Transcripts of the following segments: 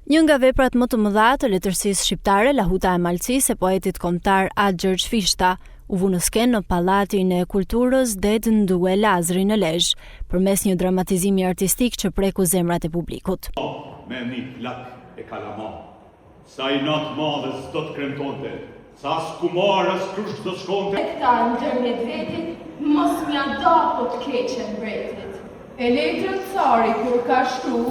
Një nga veprat më të mëdha të letërsisë shqiptare, Lahuta e Malcis e poetit kombëtar Atë Gjergj Fishta, u vu në skenë në Pallatin e Kulturës Det Ndue Lazri në Lezhë, përmes një dramatizimi artistik që preku zemrat e publikut. Me një plak e kalama, sa i natë madhës do të kremtonte, sa skumarës krush do të shkonte. Këta në dërmet vetit, mos mja da po të keqen bretit. E letrën cari kur ka shtu,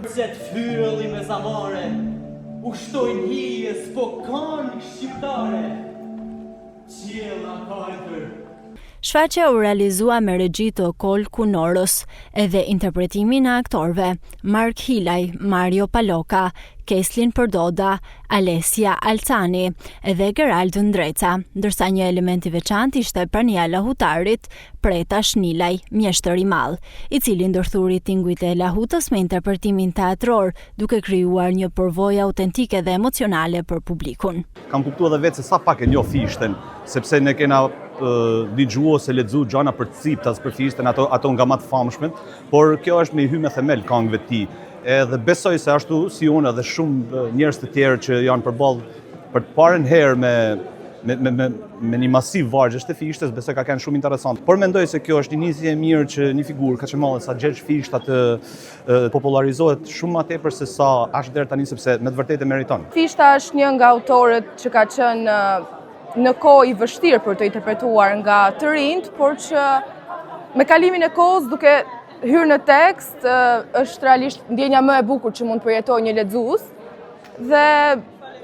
Qet fyrëlli me zamare, ushtojnë hijes, po kanë shqiptare, qjella kajtër. Shfaqja u realizua me regji të Kol Kunoros, edhe interpretimin e aktorëve Mark Hilaj, Mario Paloka, Keslin Përdoda, Alessia Alcani edhe Gerald Ndreca, ndërsa një element i veçantë ishte prania e lahutarit Preta Shnilaj, mjeshtër i madh, i cili ndërthuri tingujt e lahutës me interpretimin teatror, duke krijuar një përvojë autentike dhe emocionale për publikun. Kam kuptuar edhe vetë se sa pak e njoh Fishten, sepse ne kena dëgjuar ose lexuar gjëra për Ciptas, për Fishten, ato nga më të famshmet, por kjo është me i hy me themel këngëve të tij. Edhe besoj se ashtu si unë edhe shumë njerëz të tjerë që janë përballë për të parën herë me një masiv vargjesh të Fishtes, besoj ka qenë shumë interesant. Por mendoj se kjo është një nisje e mirë që një figurë kaq e madhe sa Gjergj Fishta të popularizohet shumë më tepër se sa është deri tani, sepse me të vërtetë meriton. Fishta është një nga autorët që ka qenë në kohë i vështirë për të interpretuar nga të rinjt, por që me kalimin e kohës duke hyrë në tekst, është realisht ndjenja më e bukur që mund të përjetojë një lexues dhe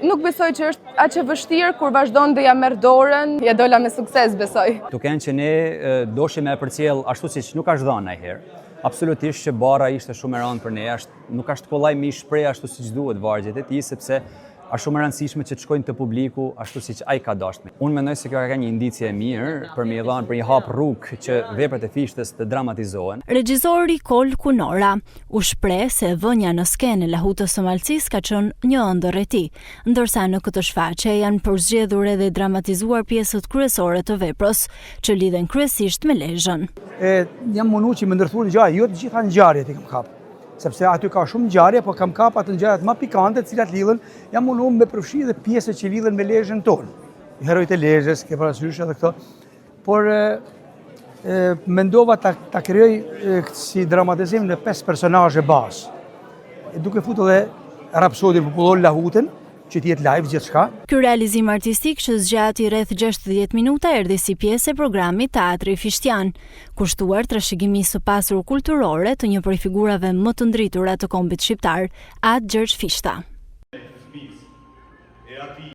nuk besoj që është aq e vështirë kur vazhdon dhe ja merr dorën, ja dola me sukses besoj. Duken që ne doshim me përcjell ashtu siç nuk është dhënë ndonjëherë. Absolutisht që bara ishte shumë e rëndë për ne, nuk është kollaj me i shpreh ashtu siç duhet vargjet e tij, sepse është shumë e rëndësishme që të shkojnë te publiku ashtu siç ai ka dashur. Unë mendoj se kjo ka një indicie e mirë për me dhënë për një hap rrugë që veprat e Fishtes të dramatizohen. Regjizori Kol Kunora u shpreh se vënia në skenë e Lahutës së Malcis ka qenë një ëndër e tij, ndërsa në këtë shfaqje janë përzgjedhur edhe dramatizuar pjesët kryesore të veprës, që lidhen kryesisht me Lezhën. Jam mundu që më ndërthur ngjarje, jo të gjitha ngjarjet i kam kap. Sepse aty ka shumë ngjarje, po kam kap atë ngjarjet më pikante, të cilat lidhen, jam mundu me përfshi dhe pjesët që lidhen me Lezhën tonë. Herojtë e Lezhës, ke parasysh edhe këto. Por mendova ta krijoj si dramatizim në 5 personazhe bazë. Duke futur edhe rapsodin popullor Lahutën, që t'jetë live gjithçka. Ky realizim artistik që zgjati rreth 60 minuta erdhi si pjesë e programit Teatri Fishtian, kushtuar trashëgimisë së pasur kulturore të një prej figurave më të ndritura të kombit shqiptar, Atë Gjergj Fishta.